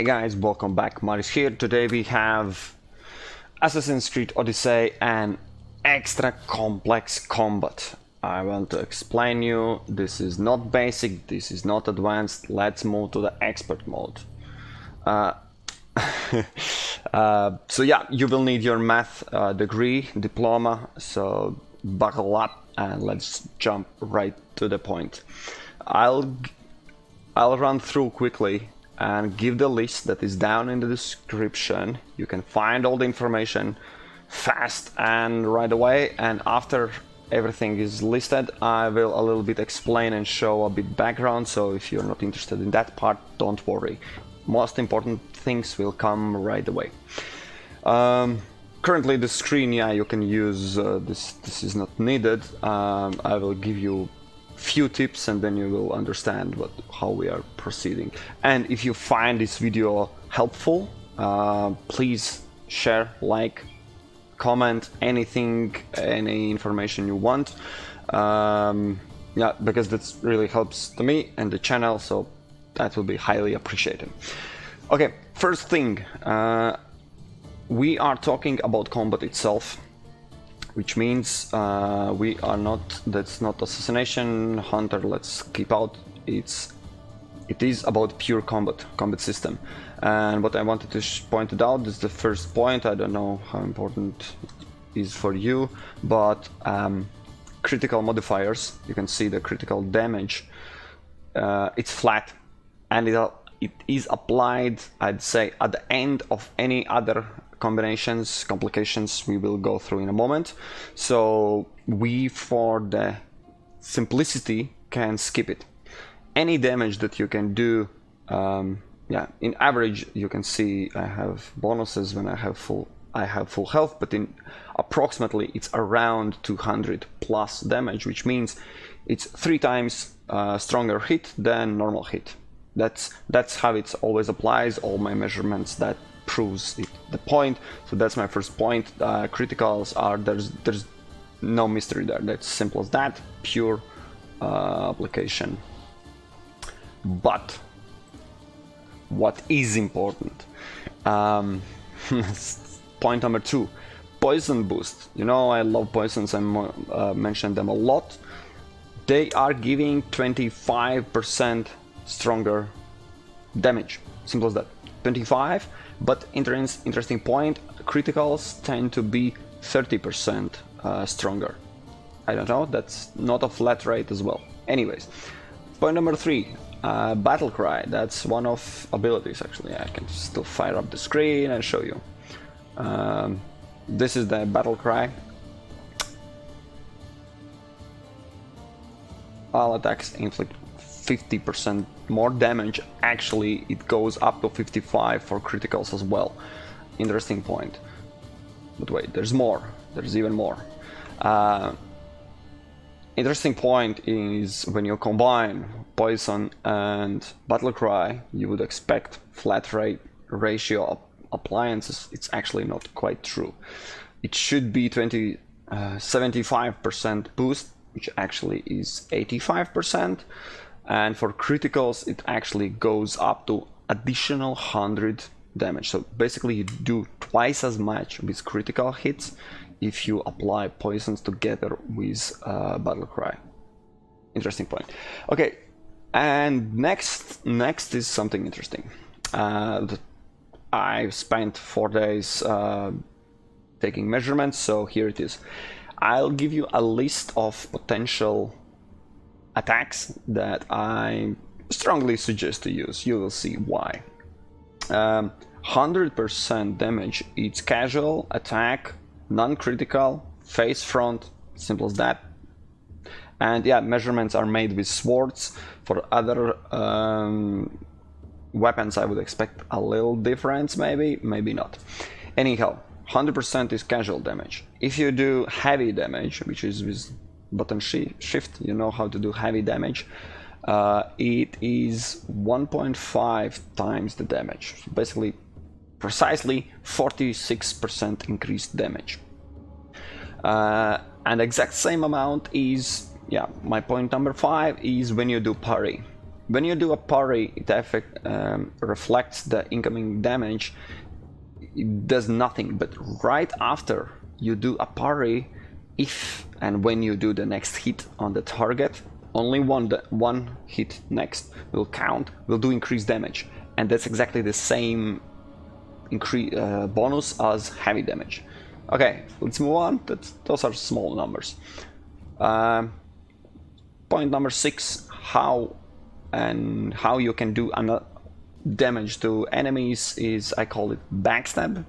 Hey guys, welcome back. Maris here. Today we have Assassin's Creed Odyssey and extra complex combat. I want to explain you, this is not basic, this is not advanced. Let's move to the expert mode. So yeah, you will need your math degree, diploma, so buckle up and let's jump right to the point. I'll run through quickly and give the list that is down in the description. You can find all the information fast and right away, and after everything is listed I will a little bit explain and show a bit background, so if you're not interested in that part, don't worry. Most important things will come right away. Currently the screen, yeah, you can use this is not needed. I will give you few tips and then you will understand how we are proceeding. And if you find this video helpful, please share, like, comment, anything, any information you want. Yeah, because that really helps to me and the channel, so that will be highly appreciated. Okay, first thing, we are talking about combat itself, which means we are not, that's not assassination, hunter, let's keep out. It is about pure combat system. And what I wanted to point it out is the first point. I don't know how important it is for you, but critical modifiers, you can see the critical damage, it's flat, and it is applied, I'd say, at the end of any other combinations, complications we will go through in a moment. So we, for the simplicity, can skip it. Any damage that you can do, yeah, in average you can see I have bonuses when I have full health, but in approximately it's around 200 plus damage, which means it's 3 times stronger hit than normal hit. That's how it always applies. All my measurements, that proves it, the point. So that's my first point. Criticals are, there's no mystery there. That's simple as that, pure application. But what is important, point number 2, Poisson Boost. You know, I love poisons, I mentioned them a lot. They are giving 25% stronger damage, simple as that, 25. But interesting point, criticals tend to be 30% stronger. I don't know, that's not a flat rate as well. Anyways, point number 3, Battlecry. That's one of abilities, actually. I can still fire up the screen and show you. This is the Battlecry. All attacks inflict 50% more damage. Actually, it goes up to 55 for criticals as well. Interesting point. But wait, there's more. There's even more. Interesting point is when you combine Poison and Battlecry, you would expect flat rate ratio of appliances. It's actually not quite true. It should be 75% boost, which actually is 85%. And for criticals, it actually goes up to additional 100 damage. So basically you do twice as much with critical hits if you apply poisons together with Battlecry. Interesting point. Okay, and next is something interesting. I spent 4 days taking measurements, so here it is. I'll give you a list of potential attacks that I strongly suggest to use. You will see why. 100% damage, it's casual attack, non-critical, face front, simple as that. And yeah, measurements are made with swords. For other weapons I would expect a little difference, maybe not. Anyhow, 100% is casual damage. If you do heavy damage, which is with button shift, you know how to do heavy damage, it is 1.5 times the damage. So basically, precisely 46% increased damage. And exact same amount is, yeah, my point number 5 is when you do parry. when you do a parry, it reflects the incoming damage. It does nothing, but right after you do a parry, if and when you do the next hit on the target, only one hit next will count, will do increased damage, and that's exactly the same bonus as heavy damage. Okay, let's move on. Those are small numbers. Point number 6: how you can do damage to enemies is, I call it backstab.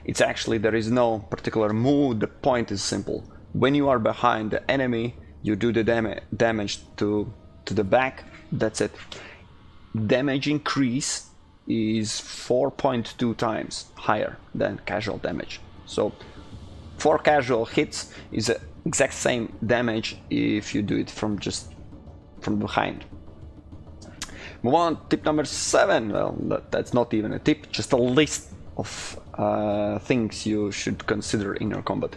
It's actually, there is no particular move. The point is simple. When you are behind the enemy, you do the damage to the back. That's it. Damage increase is 4.2 times higher than casual damage. So 4 casual hits is the exact same damage if you do it from behind. Move on, tip number 7. Well, that's not even a tip, just a list of things you should consider in your combat.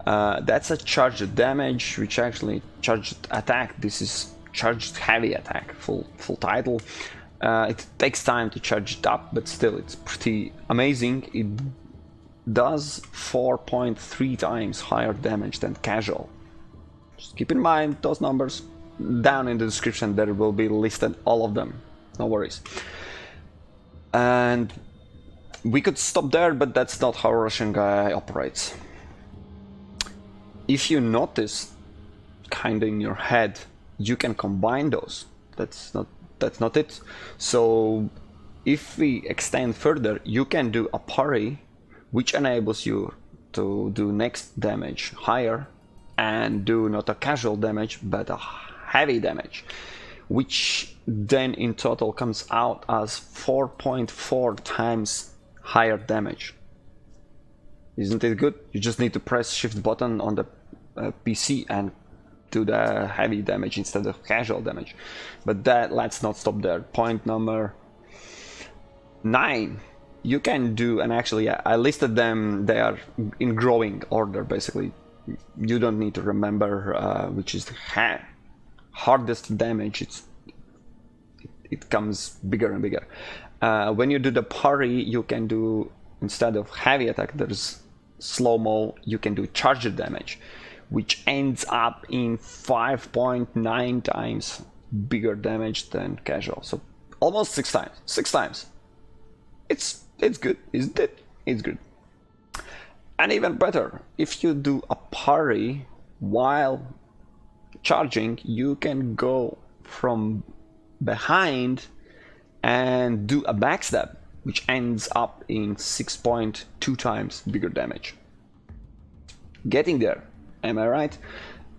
That's a charged damage, which actually charged attack. This is charged heavy attack, full title. It takes time to charge it up, but still it's pretty amazing. It does 4.3 times higher damage than casual. Just keep in mind those numbers. Down in the description there will be listed all of them, no worries. And we could stop there, but that's not how a Russian guy operates. If you notice kinda in your head, you can combine those. That's not it. So if we extend further, you can do a parry, which enables you to do next damage higher and do not a casual damage but a heavy damage, which then in total comes out as 4.4 times higher damage. Isn't it good? You just need to press shift button on the PC and do the heavy damage instead of casual damage. But let's not stop there. Point number 9. You can do, and actually I listed them, they are in growing order basically. You don't need to remember which is the hardest damage. It comes bigger and bigger. When you do the parry, you can do, instead of heavy attack, there's slow-mo, you can do charged damage, which ends up in 5.9 times bigger damage than casual. So almost 6 times. 6 times. It's good, isn't it? It's good. And even better, if you do a parry while charging, you can go from behind and do a backstab, which ends up in 6.2 times bigger damage. Getting there, am I right?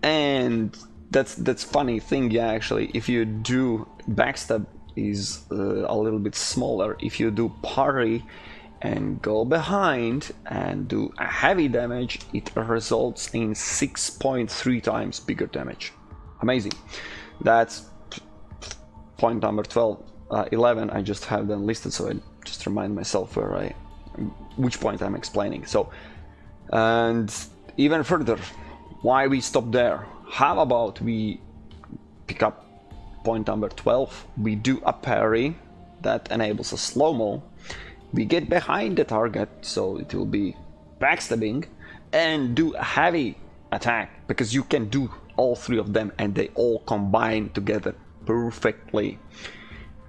And that's funny thing, yeah, actually, if you do backstab is a little bit smaller. If you do parry and go behind and do a heavy damage, it results in 6.3 times bigger damage. Amazing. That's point number 11. I just have them listed, so I just remind myself which point I'm explaining. So, and even further, why we stop there? How about we pick up point number 12? We do a parry that enables a slow-mo. We get behind the target, so it will be backstabbing, and do a heavy attack, because you can do all 3 of them and they all combine together perfectly.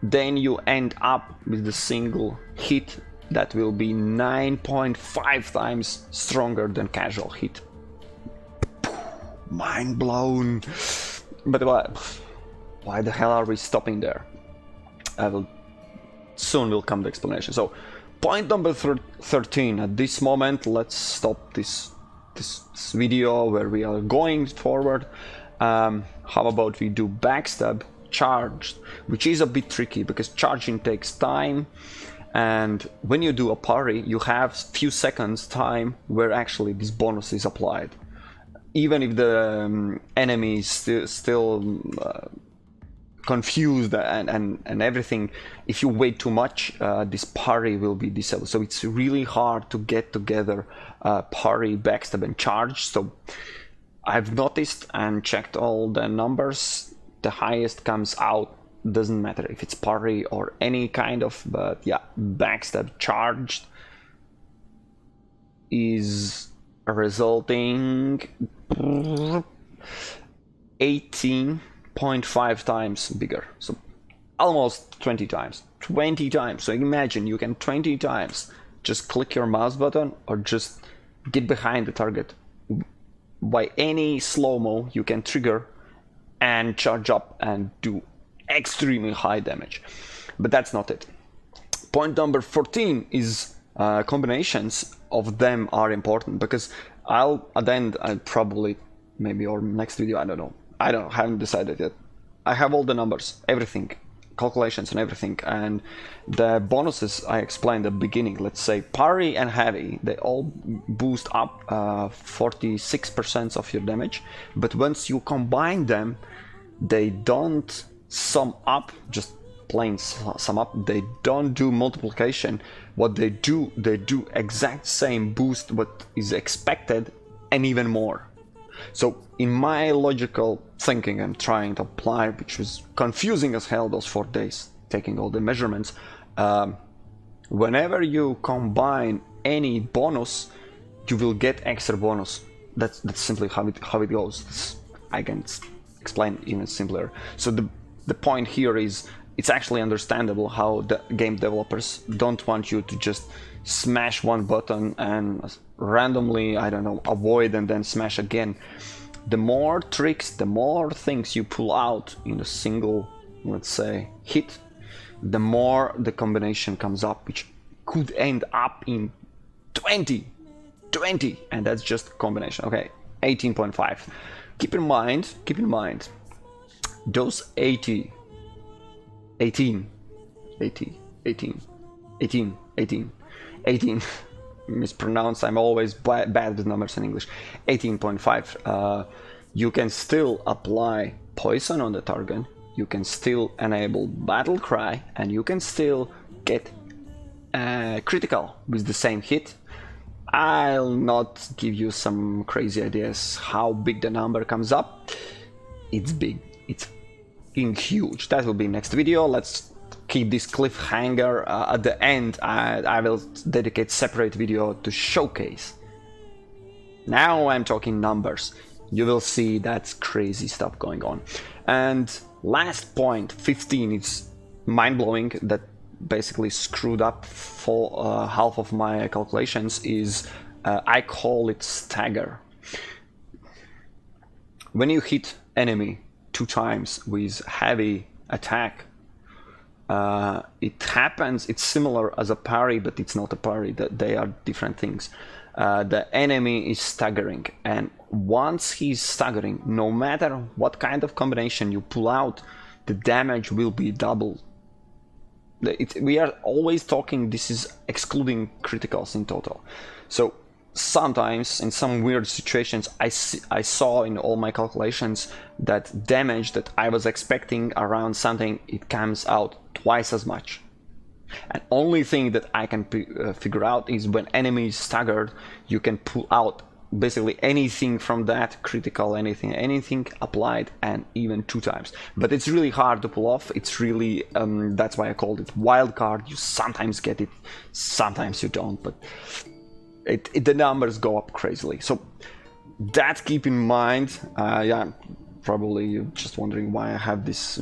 Then you end up with the single hit that will be 9.5 times stronger than casual hit. Mind blown. But why the hell are we stopping there? Soon will come the explanation. So point number 13. At this moment, let's stop this video where we are going forward. How about we do Backstab Charged, which is a bit tricky because charging takes time, and when you do a parry, you have few seconds time where actually this bonus is applied. Even if the enemy is still confused and everything, if you wait too much, this parry will be disabled. So it's really hard to get together parry, backstab and charge. So I've noticed and checked all the numbers. The highest comes out doesn't matter if it's parry or any kind of, but yeah, Backstab Charged is resulting 18.5 times bigger, so almost 20 times. So imagine you can 20 times just click your mouse button or just get behind the target. By any slow-mo you can trigger and charge up and do extremely high damage. But that's not it. Point number 14 is combinations of them are important, because at the end I'll probably, maybe, or next video, I don't know, haven't decided yet. I have all the numbers, everything, calculations and everything, and the bonuses I explained at the beginning. Let's say Parry and Heavy, they all boost up 46% of your damage, but once you combine them, they don't sum up, just plain sum up, they don't do multiplication. What they do exact same boost what is expected and even more. So in my logical thinking I'm trying to apply, which was confusing as hell those 4 days, taking all the measurements, whenever you combine any bonus, you will get extra bonus. That's simply how it goes. I can explain even simpler. So the point here is, it's actually understandable how the game developers don't want you to just smash one button and randomly, I don't know, avoid and then smash again. The more tricks, the more things you pull out in a single, let's say, hit, the more the combination comes up, which could end up in 20, and that's just combination. Okay, 18.5. Keep in mind, those 18, mispronounced, I'm always bad with numbers in English. 18.5. You can still apply Poison on the target, you can still enable Battlecry, and you can still get critical with the same hit. I'll not give you some crazy ideas how big the number comes up. It's big, it's huge. That will be next video. Let's keep this cliffhanger. At the end I will dedicate separate video to showcase. Now I'm talking numbers. You will see that's crazy stuff going on. And last point, 15, it's mind-blowing, that basically screwed up for half of my calculations, is I call it Stagger. When you hit enemy 2 times with heavy attack, it happens, it's similar as a parry, but it's not a parry, that they are different things. The enemy is staggering, and once he's staggering, no matter what kind of combination you pull out, the damage will be doubled. We are always talking, this is excluding criticals in total. So sometimes in some weird situations I saw in all my calculations that damage that I was expecting around something, it comes out twice as much. And only thing that I can figure out is when enemy is staggered, you can pull out basically anything from that, critical, anything applied, and even 2 times. But it's really hard to pull off. It's really that's why I called it wildcard. You sometimes get it, sometimes you don't, but the numbers go up crazily. So that keep in mind. Yeah, probably you're just wondering why I have this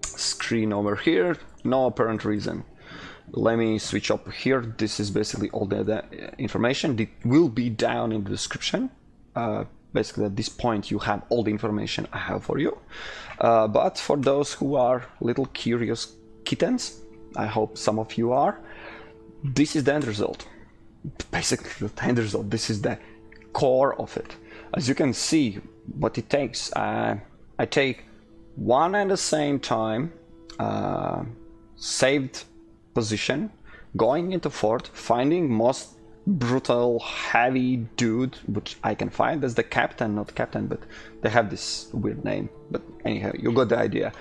screen over here. No apparent reason. Let me switch up here. This is basically all the information. It will be down in the description. Basically at this point you have all the information I have for you. But for those who are little curious kittens, I hope some of you are, this is the end result. Basically the end result. This is the core of it. As you can see what it takes. I take one at the same time, saved position, going into fort, finding most brutal heavy dude which I can find. That's the captain, not captain, but they have this weird name, but anyhow, you got the idea.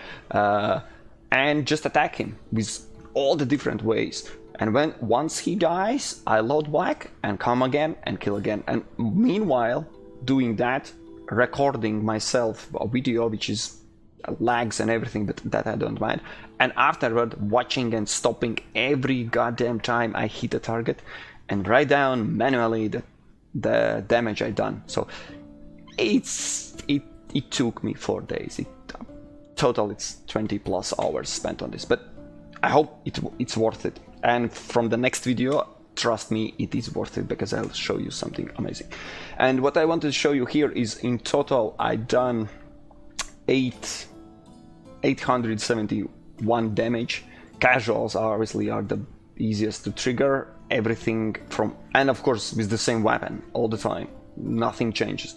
And just attack him with all the different ways, and once he dies I load back and come again and kill again. And meanwhile doing that, recording myself a video which is lags and everything, but that I don't mind. And afterward, watching and stopping every goddamn time I hit a target and write down manually the damage I done. So it took me 4 days. Total it's 20+ hours spent on this, but I hope it's worth it. And from the next video, trust me, it is worth it, because I'll show you something amazing. And what I want to show you here is, in total I done 871 damage. Casuals obviously are the easiest to trigger. Everything from, and of course with the same weapon all the time, nothing changes.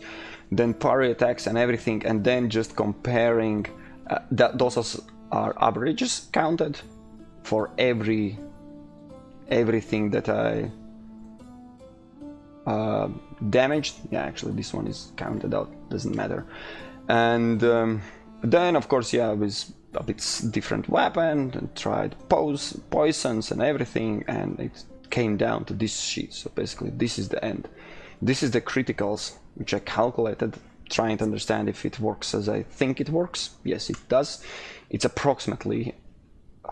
Then parry attacks and everything, and then just comparing those are averages counted for everything that I damaged. Yeah, actually this one is counted out, doesn't matter. And then of course, yeah, with a bit different weapon, and tried poisons and everything, and it came down to this sheet. So basically this is the end. This is the criticals, which I calculated, trying to understand if it works as I think it works. Yes, it does. It's approximately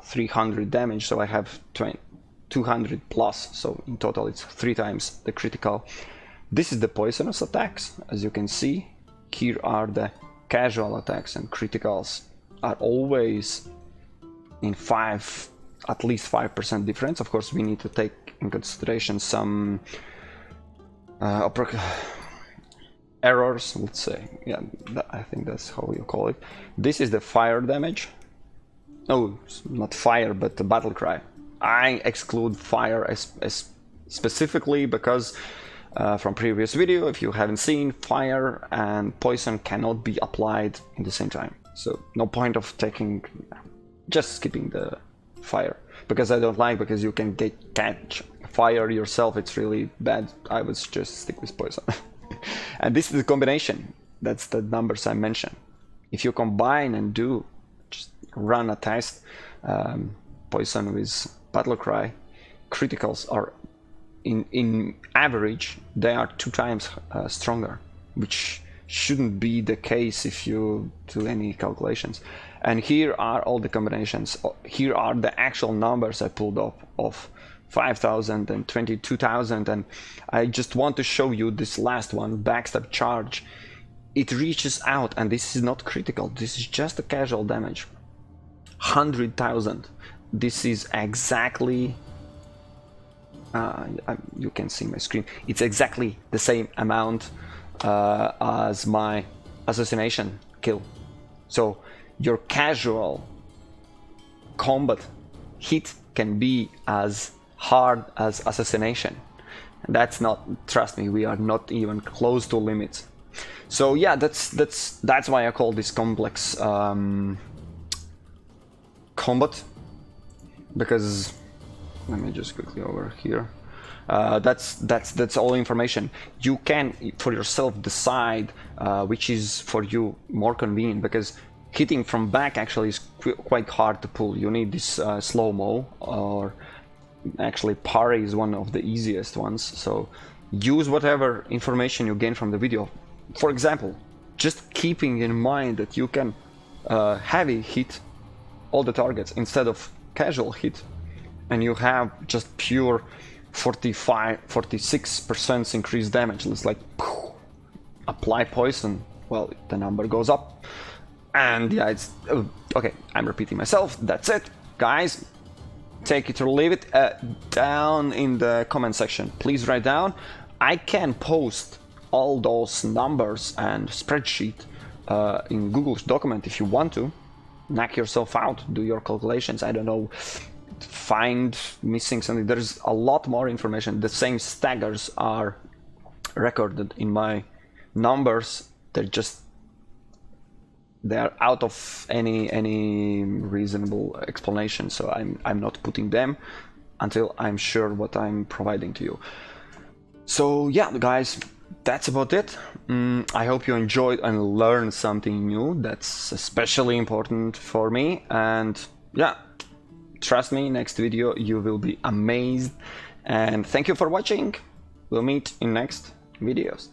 300 damage, so I have 200 plus, so in total it's 3 times the critical. This is the poisonous attacks. As you can see, here are the casual attacks, and criticals are always in at least 5% difference. Of course, we need to take in consideration some errors, let's say. Yeah, I think that's how you call it. This is the fire damage. Oh, not fire, but the Battlecry. I exclude fire as specifically because from previous video, if you haven't seen, fire and poison cannot be applied in the same time. So no point of just skipping the fire, because I don't like, because you can catch fire yourself. It's really bad. I would just stick with poison. And this is the combination. That's the numbers I mentioned. If you combine and just run a test, poison with Battlecry, criticals are in average, they are 2 times stronger, which shouldn't be the case if you do any calculations. And here are all the combinations. Here are the actual numbers I pulled up of 5,000 and 22,000, and I just want to show you this last one, Backstab Charged. It reaches out, and this is not critical, this is just a casual damage. 100,000. This is exactly, you can see my screen, it's exactly the same amount as my assassination kill. So your casual combat hit can be as hard as assassination. That's not, trust me, we are not even close to limits. So yeah, that's why I call this complex combat, because let me just quickly over here. That's all information. You can for yourself decide which is for you more convenient, because hitting from back actually is quite hard to pull. You need this slow-mo, or actually parry is one of the easiest ones. So use whatever information you gain from the video. For example, just keeping in mind that you can heavy hit all the targets instead of casual hit, and you have just pure 46% increased damage. It's like poof, apply poison, well, the number goes up. And yeah, it's okay, I'm repeating myself. That's it, guys. Take it or leave it. Down in the comment section, please write down. I can post all those numbers and spreadsheet in Google document if you want to. Knock yourself out, do your calculations, I don't know, find missing something. There's a lot more information. The same staggers are recorded in my numbers. They're out of any reasonable explanation, so I'm not putting them until I'm sure what I'm providing to you. So yeah, guys, that's about it. I hope you enjoyed and learned something new. That's especially important for me. And yeah, trust me, next video you will be amazed. And thank you for watching. We'll meet in next videos.